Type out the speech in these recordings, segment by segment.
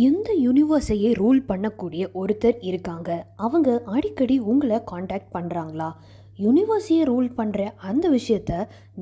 எந்த யூனிவர்ஸையே ரூல் பண்ணக்கூடிய ஒருத்தர் இருக்காங்க. அவங்க அடிக்கடி உங்களை காண்டாக்ட் பண்ணுறாங்களா? யூனிவர்ஸையே ரூல் பண்ணுற அந்த விஷயத்த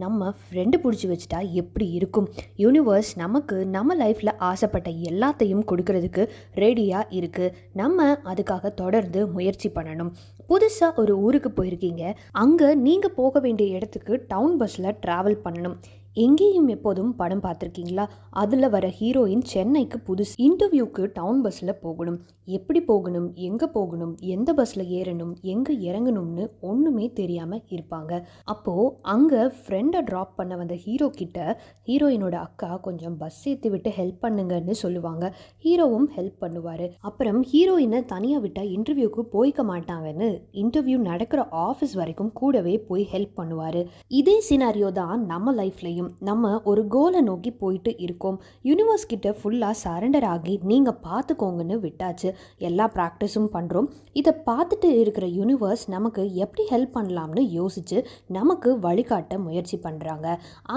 நம்ம ஃப்ரெண்டு பிடிச்சி வச்சுட்டா எப்படி இருக்கும்? யூனிவர்ஸ் நமக்கு நம்ம லைஃப்பில் ஆசைப்பட்ட எல்லாத்தையும் கொடுக்கறதுக்கு ரெடியாக இருக்குது. நம்ம அதுக்காக தொடர்ந்து முயற்சி பண்ணணும். புதுசாக ஒரு ஊருக்கு போயிருக்கீங்க. அங்கே நீங்கள் போக வேண்டிய இடத்துக்கு டவுன் பஸ்ஸில் ட்ராவல் பண்ணணும். எங்கேயும் எப்போதும் படம் பார்த்துருக்கீங்களா? அதில் வர ஹீரோயின் சென்னைக்கு புதுசு இன்டர்வியூக்கு டவுன் பஸ்ஸில் போகணும். எப்படி போகணும், எங்கே போகணும், எந்த பஸ்ஸில் ஏறணும், எங்கே இறங்கணும்னு ஒன்றுமே தெரியாமல் இருப்பாங்க. அப்போது அங்கே ஃப்ரெண்டை ட்ராப் பண்ண வந்த ஹீரோ கிட்ட ஹீரோயினோட அக்கா கொஞ்சம் பஸ் ஏற்றி விட்டு ஹெல்ப் பண்ணுங்கன்னு சொல்லுவாங்க. ஹீரோவும் ஹெல்ப் பண்ணுவார். அப்புறம் ஹீரோயினை தனியாக விட்டால் இன்டர்வியூக்கு போய்க்க மாட்டாங்கன்னு இன்டர்வியூ நடக்கிற ஆஃபீஸ் வரைக்கும் கூடவே போய் ஹெல்ப் பண்ணுவார். இதே சினாரியோ தான் நம்ம லைஃப்லையும். நம்ம ஒரு கோலை நோக்கி போயிட்டு இருக்கோம். யூனிவர்ஸ் கிட்ட ஃபுல்லாக சரண்டர் ஆகி நீங்கள் பார்த்துக்கோங்கன்னு விட்டாச்சு. எல்லா ப்ராக்டிஸும் பண்ணுறோம். இதை பார்த்துட்டு இருக்கிற யூனிவர்ஸ் நமக்கு எப்படி ஹெல்ப் பண்ணலாம்னு யோசித்து நமக்கு வழிகாட்ட முயற்சி பண்ணுறாங்க.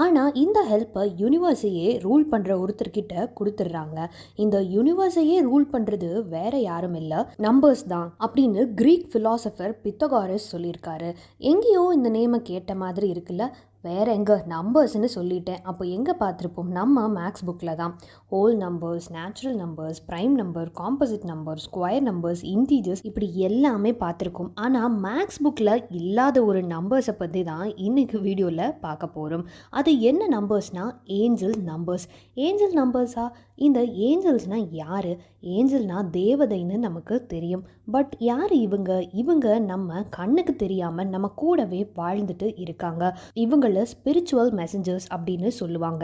ஆனால் இந்த ஹெல்ப்பை யூனிவர்ஸையே ரூல் பண்ணுற ஒருத்தர்கிட்ட கொடுத்துட்றாங்க. இந்த யூனிவர்ஸையே ரூல் பண்ணுறது வேற யாரும் இல்லை, நம்பர்ஸ் தான் அப்படின்னு கிரீக் ஃபிலாசபர் பித்தகாரஸ் சொல்லியிருக்காரு. எங்கேயோ இந்த நேமை கேட்ட மாதிரி இருக்குல்ல? வேற எங்கே? நம்பர்ஸ்ன்னு சொல்லிட்டேன். அப்போ எங்கே பார்த்துருப்போம்? நம்ம மேக்ஸ் புக்கில் தான். Whole numbers, natural numbers, prime number, composite number, square numbers, integers, இப்படி எல்லாமே பார்த்துருக்கோம். ஆனால் மேக்ஸ் புக்கில் இல்லாத ஒரு நம்பர்ஸை பற்றி தான் இன்னைக்கு வீடியோவில் பார்க்க போகிறோம். அது என்ன நம்பர்ஸ்னால் ஏஞ்சல் நம்பர்ஸ். ஏஞ்சல் நம்பர்ஸா? இந்த ஏஞ்சல்ஸ்னால் யார்? ஏஞ்சல்னால் தேவதைன்னு நமக்கு தெரியும். பட் யார் இவங்க? இவங்க நம்ம கண்ணுக்கு தெரியாமல் நம்ம கூடவே வாழ்ந்துட்டு இருக்காங்க. இவங்கள ஸ்பிரிச்சுவல் மெசஞ்சர்ஸ் அப்படின்னு சொல்லுவாங்க.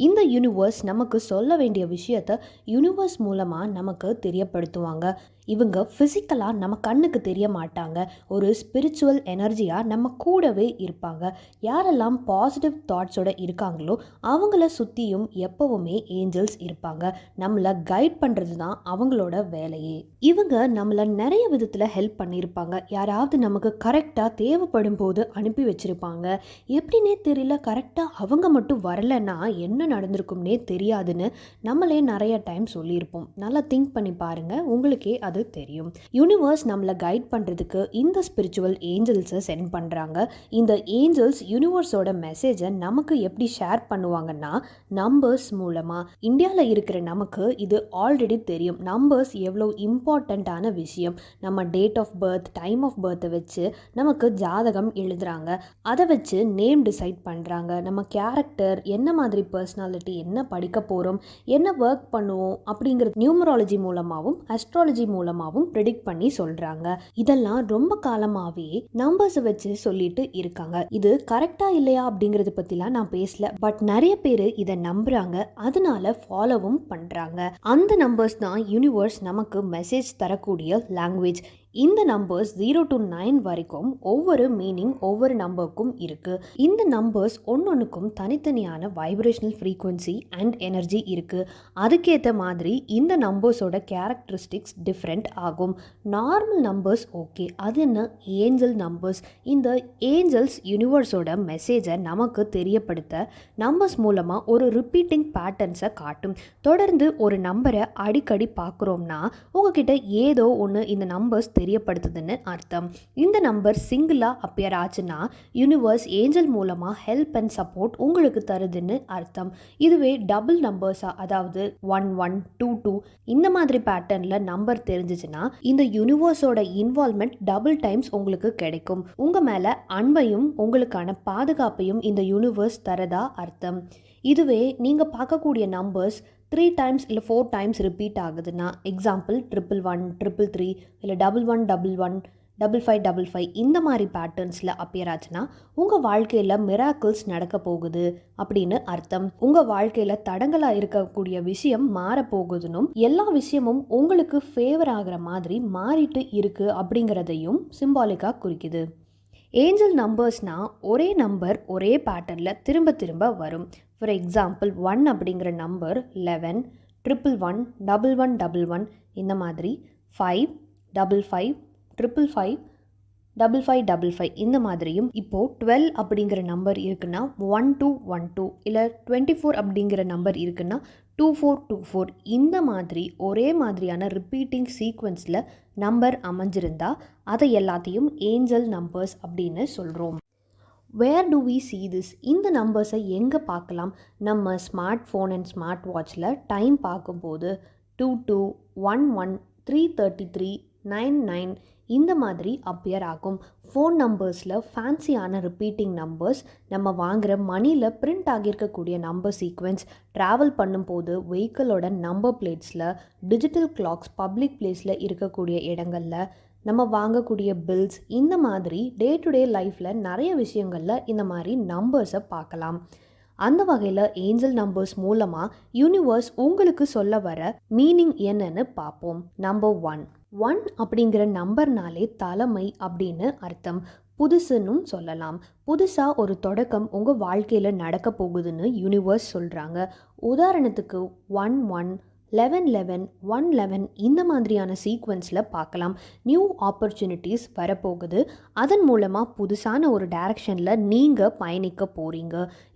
இந்த யூனிவர்ஸ் நமக்கு சொல்ல வேண்டிய விஷயத்த யூனிவர்ஸ் மூலமாக நமக்கு தெரியப்படுத்துவாங்க. இவங்க ஃபிசிக்கலாக நம்ம கண்ணுக்கு தெரிய மாட்டாங்க. ஒரு ஸ்பிரிச்சுவல் எனர்ஜியாக நம்ம கூடவே இருப்பாங்க. யாரெல்லாம் பாசிட்டிவ் தாட்ஸோட இருக்காங்களோ அவங்கள சுற்றியும் எப்போவுமே ஏஞ்சல்ஸ் இருப்பாங்க. நம்மளை கைட் பண்ணுறது தான் அவங்களோட வேலையே. இவங்க நம்மளை நிறைய விதத்தில் ஹெல்ப் பண்ணியிருப்பாங்க. யாராவது நமக்கு கரெக்டாக தேவைப்படும் போது அனுப்பி வச்சுருப்பாங்க. எப்படின்னே தெரியல, கரெக்டாக அவங்க மட்டும் வரலைன்னா என்ன நடந்திருக்கும்னே தெரியாதுன்னு நம்மளே நிறைய டைம் சொல்லியிருப்போம். நல்லா திங்க் பண்ணி பாருங்கள், உங்களுக்கே அது தெரியும். யூனிவர்ஸ் நம்மளை கைட் பண்ணுறதுக்கு இந்த ஸ்பிரிச்சுவல் ஏஞ்சல்ஸை சென்ட் பண்ணுறாங்க. இந்த ஏஞ்சல்ஸ் யூனிவர்ஸோட மெசேஜை நமக்கு எப்படி ஷேர் பண்ணுவாங்கன்னா நம்பர்ஸ் மூலமாக. இந்தியாவில் இருக்கிற நமக்கு இது ஆல்ரெடி தெரியும். நம்பர்ஸ் எவ்வளோ இம்பார்ட்டண்ட்டான விஷயம். நம்ம date of birth, time of பர்த்தை வச்சு நமக்கு ஜாதகம் எழுதுகிறாங்க. அதை வச்சு நேம் டிசைட் பண்ணுறாங்க. நம்ம கேரக்டர், என்ன மாதிரி பர்சனாலிட்டி, என்ன படிக்க போகிறோம், என்ன ஒர்க் பண்ணுவோம் அப்படிங்கிறது நியூமராலஜி மூலமாகவும் அஸ்ட்ராலஜி மூலமாகவும் ப்ரெடிக்ட் பண்ணி சொல்கிறாங்க. இதெல்லாம் ரொம்ப காலமாகவே நம்பர்ஸை வச்சு சொல்லிட்டு இருக்காங்க. இது கரெக்டாக இல்லையா அப்படிங்கிறத பற்றிலாம் நான் பேசல. பட் நிறைய பேர் இதை நம்புகிறாங்க, அதனால ஃபாலோவும் பண்ணுறாங்க. அந்த நம்பர்ஸ் தான் யூனிவர்ஸ் நமக்கு மெசேஜ் தரக்கூடிய லாங்குவேஜ். இந்த நம்பர்ஸ் 0 to 9 வரைக்கும் ஒவ்வொரு மீனிங் ஒவ்வொரு நம்பருக்கும் இருக்குது. இந்த நம்பர்ஸ் ஒன்னொன்றுக்கும் தனித்தனியான வைப்ரேஷனல் ஃப்ரீக்குவன்சி அண்ட் எனர்ஜி இருக்குது. அதுக்கேற்ற மாதிரி இந்த நம்பர்ஸோட கேரக்டரிஸ்டிக்ஸ் டிஃப்ரெண்ட் ஆகும். நார்மல் நம்பர்ஸ் ஓகே, அது என்ன ஏஞ்சல் நம்பர்ஸ்? இந்த ஏஞ்சல்ஸ் யூனிவர்ஸோட மெசேஜை நமக்கு தெரியப்படுத்த நம்பர்ஸ் மூலமாக ஒரு ரிப்பீட்டிங் பேட்டர்ன்ஸை காட்டும். தொடர்ந்து ஒரு நம்பரை அடிக்கடி பார்க்குறோம்னா உங்ககிட்ட ஏதோ ஒன்று இந்த நம்பர்ஸ் தெரியப்படுத்துதுன்னு அர்த்தம். இந்த நம்பர் சிங்கிளாக அப்பியர் ஆச்சுன்னா யூனிவர்ஸ் ஏஞ்சல் மூலமாக ஹெல்ப் அண்ட் சப்போர்ட் உங்களுக்கு தருதுன்னு அர்த்தம். இதுவே டபுள் நம்பர்ஸா, அதாவது 1 1 2 2 இந்த மாதிரி பேட்டர்னில் நம்பர் தெரிஞ்சிச்சுன்னா இந்த யூனிவர்ஸோட இன்வால்மெண்ட் டபுள் டைம்ஸ் உங்களுக்கு கிடைக்கும். உங்கள் மேலே அன்பையும் உங்களுக்கான பாதுகாப்பையும் இந்த யூனிவர்ஸ் தரதா அர்த்தம். இதுவே நீங்கள் பார்க்கக்கூடிய நம்பர்ஸ் 3 டைம்ஸ் இல்லை 4 டைம்ஸ் ரிப்பீட் ஆகுதுன்னா, எக்ஸாம்பிள் 111 333 இல்லை 1111 5555 இந்த மாதிரி பேட்டர்ன்ஸில் அப்பியர் ஆச்சுன்னா உங்கள் வாழ்க்கையில் மிராக்கிள்ஸ் நடக்க போகுது அப்படின்னு அர்த்தம். உங்கள் வாழ்க்கையில் தடங்களாக இருக்கக்கூடிய விஷயம் மாறப்போகுதுன்னும் எல்லா விஷயமும் உங்களுக்கு ஃபேவர் ஆகிற மாதிரி மாறிட்டு இருக்கு அப்படிங்கிறதையும் சிம்பாலிக்காக குறிக்குது. ஏஞ்சல் நம்பர்ஸ்னால் ஒரே நம்பர் ஒரே பேட்டர்னில் திரும்ப திரும்ப வரும். ஃபார் எக்ஸாம்பிள் 1 அப்படிங்கிற நம்பர் 11 111 1111 இந்த மாதிரி 5 55 555 5555 இந்த மாதிரியும். இப்போது 12 அப்படிங்கிற நம்பர் இருக்குன்னா 1212 இல்லை 24 அப்படிங்கிற நம்பர் இருக்குன்னா 2424 இந்த மாதிரி ஒரே மாதிரியான ரிப்பீட்டிங் சீக்வன்ஸில் நம்பர் அமைஞ்சிருந்தா அதை எல்லாத்தையும் ஏஞ்சல் நம்பர்ஸ் அப்படின்னு சொல்கிறோம். Where do we see this? இந்த நம்பர்ஸை எங்கே பார்க்கலாம்? நம்ம ஸ்மார்ட் ஃபோன் அண்ட் ஸ்மார்ட் வாட்சில் டைம் பார்க்கும்போது 2211 333 99 இந்த மாதிரி அப்பியர் ஆகும். ஃபோன் நம்பர்ஸில் ஃபேன்சியான ரிப்பீட்டிங் நம்பர்ஸ், நம்ம வாங்குகிற மணியில் பிரிண்ட் ஆகியிருக்கக்கூடிய நம்பர் சீக்வென்ஸ், ட்ராவல் பண்ணும்போது வெஹிக்கிளோட நம்பர் பிளேட்ஸில், டிஜிட்டல் கிளாக்ஸ் பப்ளிக் பிளேஸில் இருக்கக்கூடிய இடங்களில், நம்ம வாங்கக்கூடிய பில்ஸ், இந்த மாதிரி டே டு டே லைஃப்பில் நிறைய விஷயங்களில் இந்த மாதிரி நம்பர்ஸை பார்க்கலாம். அந்த வகையில் ஏஞ்சல் நம்பர்ஸ் மூலமாக யூனிவர்ஸ் உங்களுக்கு சொல்ல வர மீனிங் என்னன்னு பார்ப்போம். நம்பர் 1 அப்படிங்கிற நம்பர்னாலே தலைமை அப்படின்னு அர்த்தம். புதுசுன்னு சொல்லலாம். புதுசாக ஒரு தொடக்கம் உங்கள் வாழ்க்கையில் நடக்க போகுதுன்னு யூனிவர்ஸ் சொல்கிறாங்க. உதாரணத்துக்கு 11 11 111 இந்த மாதிரியான சீக்வன்ஸில் பார்க்கலாம். நியூ ஆப்பர்ச்சுனிட்டிஸ் வரப்போகுது. அதன் மூலமாக புதுசான ஒரு டைரக்ஷனில் நீங்கள் பயணிக்க போகிறீங்க.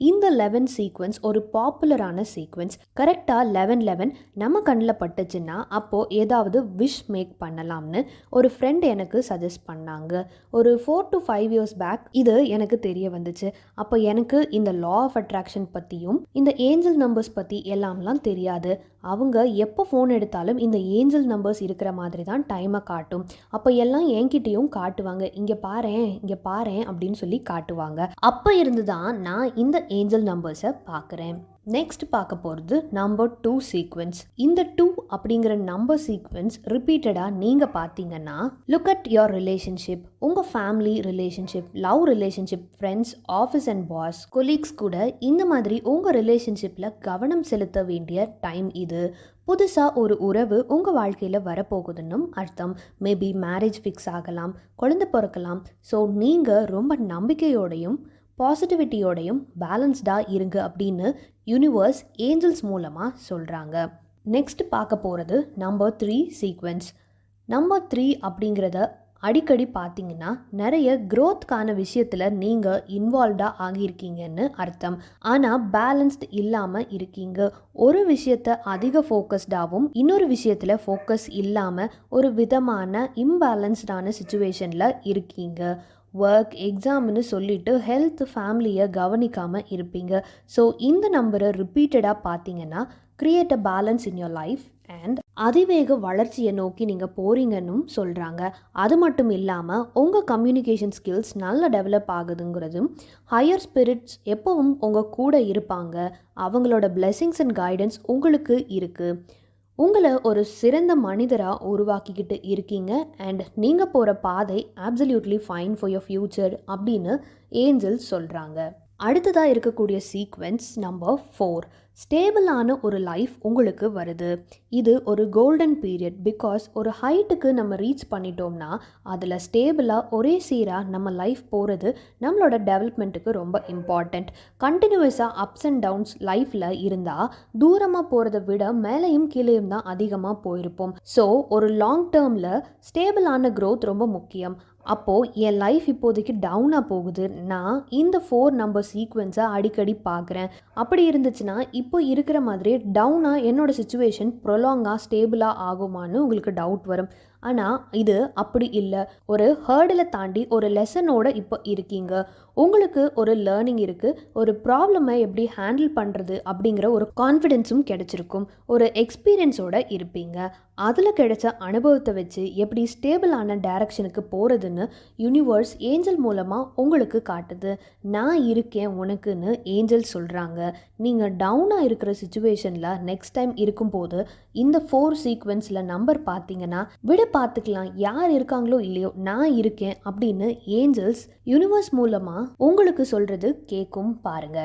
இந்த 11 சீக்வன்ஸ் ஒரு பாப்புலரான சீக்வன்ஸ். கரெக்டாக 11 நம்ம கண்ணில் பட்டுச்சுன்னா அப்போது ஏதாவது விஷ் மேக் பண்ணலாம்னு ஒரு ஃப்ரெண்ட் எனக்கு சஜஸ்ட் பண்ணாங்க. ஒரு 4 to 5 years பேக் இது எனக்கு தெரிய வந்துச்சு. அப்போ எனக்கு இந்த லா ஆஃப் அட்ராக்ஷன் பற்றியும் இந்த ஏஞ்சல் நம்பர்ஸ் பற்றி எல்லாம்லாம் தெரியாது. அவங்க எப்போ ஃபோன் எடுத்தாலும் இந்த ஏஞ்சல் நம்பர்ஸ் இருக்கிற மாதிரி தான் டைமை காட்டும். அப்போ எல்லாம் என்கிட்டையும் காட்டுவாங்க. இங்கே பாரேன் அப்படின்னு சொல்லி காட்டுவாங்க. அப்போ இருந்து தான் நான் இந்த ஏஞ்சல் நம்பர்ஸை பார்க்குறேன். நெக்ஸ்ட் பார்க்க போகிறது நம்பர் 2 சீக்வன்ஸ். இந்த 2 அப்படிங்கிற நம்பர் சீக்வன்ஸ் ரிப்பீட்டடாக நீங்கள் பார்த்தீங்கன்னா, லுக் அட் யோர் ரிலேஷன்ஷிப், உங்கள் family relationship, love relationship, friends, office and boss, colleagues கூட இந்த மாதிரி உங்கள் ரிலேஷன்ஷிப்பில் கவனம் செலுத்த வேண்டிய டைம் இது. புதுசாக ஒரு உறவு உங்கள் வாழ்க்கையில் வரப்போகுதுன்னு அர்த்தம். மேபி மேரேஜ் ஃபிக்ஸ் ஆகலாம், குழந்தை பிறக்கலாம். ஸோ நீங்கள் ரொம்ப நம்பிக்கையோடையும் பாசிட்டிவிட்டியோடையும் பேலன்ஸ்டாக இருங்க அப்படின்னு யூனிவர்ஸ் ஏஞ்சல்ஸ் மூலமாக சொல்கிறாங்க. நெக்ஸ்ட் பார்க்க போகிறது நம்பர் 3 சீக்வன்ஸ். நம்பர் 3 அப்படிங்கிறத அடிக்கடி பார்த்தீங்கன்னா நிறைய க்ரோத்கான விஷயத்தில் நீங்கள் இன்வால்வ்டாக ஆகியிருக்கீங்கன்னு அர்த்தம். ஆனால் பேலன்ஸ்டு இல்லாமல் இருக்கீங்க. ஒரு விஷயத்தை அதிக ஃபோக்கஸ்டாகவும் இன்னொரு விஷயத்தில் ஃபோக்கஸ் இல்லாமல் ஒரு விதமான இம்பேலன்ஸ்டான சுச்சுவேஷனில் இருக்கீங்க. ஒர்க், எக்ஸாம்னு சொல்லிட்டு ஹெல்த், ஃபேமிலியை கவனிக்காமல் இருப்பீங்க. ஸோ இந்த நம்பரை ரிப்பீட்டடாக பார்த்தீங்கன்னா create a balance in your life and அதிவேக வளர்ச்சியை நோக்கி நீங்கள் போகிறீங்கன்னு சொல்கிறாங்க. அது மட்டும் இல்லாமல் உங்கள் கம்யூனிகேஷன் ஸ்கில்ஸ் நல்லா டெவலப் ஆகுதுங்கிறதும், ஹையர் ஸ்பிரிட்ஸ் எப்பவும் உங்கள் கூட இருப்பாங்க. அவங்களோட பிளெஸிங்ஸ் அண்ட் கைடன்ஸ் உங்களுக்கு இருக்குது. உங்களை ஒரு சிறந்த மனிதராக உருவாக்கிக்கிட்டு இருக்கீங்க அண்ட் நீங்கள் போகிற பாதை absolutely fine for your future அப்படின்னு ஏஞ்சல்ஸ் சொல்கிறாங்க. அடுத்ததாக இருக்கக்கூடிய சீக்வென்ஸ் நம்பர் 4. ஸ்டேபிளான ஒரு லைஃப் உங்களுக்கு வருது. இது ஒரு கோல்டன் பீரியட். பிகாஸ் ஒரு ஹைட்டுக்கு நம்ம ரீச் பண்ணிட்டோம்னா அதில் ஸ்டேபிளாக ஒரே சீராக நம்ம லைஃப் போகிறது நம்மளோட டெவலப்மெண்ட்டுக்கு ரொம்ப இம்பார்ட்டண்ட். கண்டினியூஸாக அப்ஸ் அண்ட் டவுன்ஸ் லைஃப்பில் இருந்தால் தூரமாக போகிறத விட மேலேயும் கீழேயும் தான் அதிகமாக போயிருப்போம். ஸோ ஒரு லாங் டேர்மில் ஸ்டேபிளான க்ரோத் ரொம்ப முக்கியம். அப்போது என் லைஃப் இப்போதைக்கு டவுனாக போகுது, நான் இந்த 4 நம்பர் சீக்வென்ஸை அடிக்கடி பார்க்குறேன். அப்படி இருந்துச்சுன்னா இப்போ இருக்கிற மாதிரி டவுனாக என்னோடய சுச்சுவேஷன் ப்ரொலாங்காக ஸ்டேபிளாக ஆகுமான்னு உங்களுக்கு டவுட் வரும். ஆனால் இது அப்படி இல்லை. ஒரு ஹேர்டில் தாண்டி ஒரு லெசனோட இப்போ இருக்கீங்க. உங்களுக்கு ஒரு லேர்னிங் இருக்குது. ஒரு ப்ராப்ளமை எப்படி ஹேண்டில் பண்ணுறது அப்படிங்கிற ஒரு கான்ஃபிடென்ஸும் கிடைச்சிருக்கும். ஒரு எக்ஸ்பீரியன்ஸோட இருப்பீங்க. அதில் கிடைச்ச அனுபவத்தை வச்சு எப்படி ஸ்டேபிளான டைரக்ஷனுக்கு போகிறதுன்னு யூனிவர்ஸ் ஏஞ்சல் மூலமாக உங்களுக்கு காட்டுது. நான் இருக்கேன் உனக்குன்னு ஏஞ்சல் சொல்கிறாங்க. நீங்கள் டவுனாக இருக்கிற சுச்சுவேஷனில் நெக்ஸ்ட் டைம் இருக்கும்போது இந்த 4 சீக்வென்ஸில் நம்பர் பார்த்தீங்கன்னா விட பார்த்துக்கலாம், யார் இருக்காங்களோ இல்லையோ நான் இருக்கேன் அப்படின்னு ஏஞ்சல்ஸ் யூனிவர்ஸ் மூலமாக உங்களுக்கு சொல்கிறது கேட்கும் பாருங்க.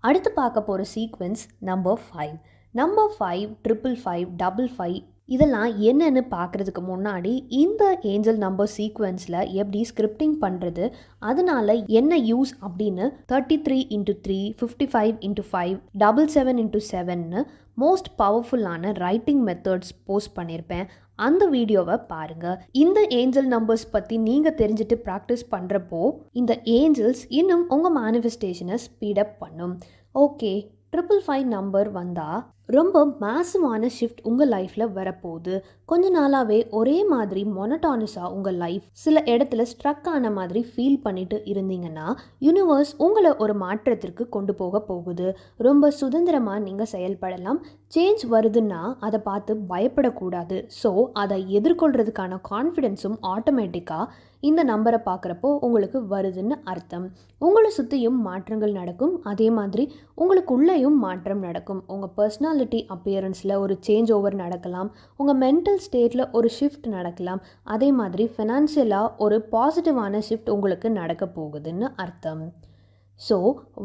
அடுத்து பார்க்க போகிற சீக்வென்ஸ் நம்பர் 5. நம்பர் 5 555 55 இதெல்லாம் என்னன்னு பார்க்குறதுக்கு முன்னாடி இந்த ஏஞ்சல் நம்பர் சீக்வென்ஸில் எப்படி ஸ்கிரிப்டிங் பண்ணுறது, அதனால என்ன யூஸ் அப்படின்னு 33 into 3 55 into 5 77 into 7ன்னு மோஸ்ட் பவர்ஃபுல்லான ரைட்டிங் மெத்தட்ஸ் போஸ்ட் பண்ணியிருப்பேன். அந்த வீடியோவை பாருங்கள். இந்த ஏஞ்சல் நம்பர்ஸ் பற்றி நீங்கள் தெரிஞ்சுட்டு ப்ராக்டிஸ் பண்ணுறப்போ இந்த ஏஞ்சல்ஸ் இன்னும் உங்கள் மேனிஃபெஸ்டேஷனை ஸ்பீடப் பண்ணும். ஓகே, 555 நம்பர் வந்தால் ரொம்ப மேசிவான ஷிஃப்ட் உங்கள் லைஃப்பில் வரப்போகுது. கொஞ்ச நாளாகவே ஒரே மாதிரி மொனட்டானஸாக உங்கள் லைஃப் சில இடத்துல ஸ்ட்ரக் ஆன மாதிரி ஃபீல் பண்ணிட்டு இருந்தீங்கன்னா, யூனிவர்ஸ் உங்களை ஒரு மாற்றத்திற்கு கொண்டு போக போகுது. ரொம்ப சுதந்திரமாக நீங்கள் செயல்படலாம். சேஞ்ச் வருதுன்னா அதை பார்த்து பயப்படக்கூடாது. ஸோ அதை எதிர்கொள்கிறதுக்கான கான்ஃபிடென்ஸும் ஆட்டோமேட்டிக்காக இந்த நம்பரை பார்க்குறப்போ உங்களுக்கு வருதுன்னு அர்த்தம். உங்களை சுற்றியும் மாற்றங்கள் நடக்கும். அதே மாதிரி உங்களுக்குள்ளேயும் மாற்றம் நடக்கும். உங்கள் பர்சனாலிட்டி அப்பியரன்ஸில் ஒரு சேஞ்ச் ஓவர் நடக்கலாம். உங்கள் மென்டல் ஸ்டேட்டில் ஒரு ஷிஃப்ட் நடக்கலாம். அதே மாதிரி ஃபினான்ஷியலாக ஒரு பாசிட்டிவான ஷிஃப்ட் உங்களுக்கு நடக்க போகுதுன்னு அர்த்தம். ஸோ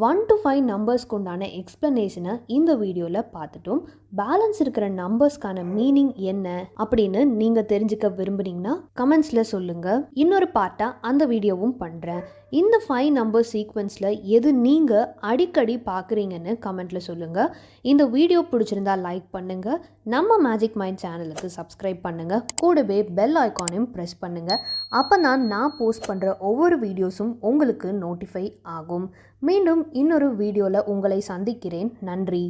1 to 5 நம்பர்ஸ்க்கு உண்டான எக்ஸ்ப்ளனேஷனை இந்த வீடியோவில் பார்த்துட்டோம். பேலன்ஸ் இருக்கிற நம்பர்ஸ்க்கான மீனிங் என்ன அப்படின்னு நீங்கள் தெரிஞ்சுக்க விரும்புனீங்கன்னா கமெண்ட்ஸில் சொல்லுங்கள். இன்னொரு பார்ட்டாக அந்த வீடியோவும் பண்ணுறேன். இந்த 5 நம்பர் சீக்வன்ஸில் எது நீங்கள் அடிக்கடி பார்க்குறீங்கன்னு கமெண்ட்டில் சொல்லுங்கள். இந்த வீடியோ பிடிச்சிருந்தா லைக் பண்ணுங்கள். நம்ம மேஜிக் மைண்ட் சேனலுக்கு சப்ஸ்கிரைப் பண்ணுங்கள். கூடவே பெல் ஐக்கானையும் ப்ரெஸ் பண்ணுங்கள். அப்போ நான் போஸ்ட் பண்ணுற ஒவ்வொரு வீடியோஸும் உங்களுக்கு நோட்டிஃபை ஆகும். மீண்டும் இன்னொரு வீடியோவில் உங்களை சந்திக்கிறேன். நன்றி.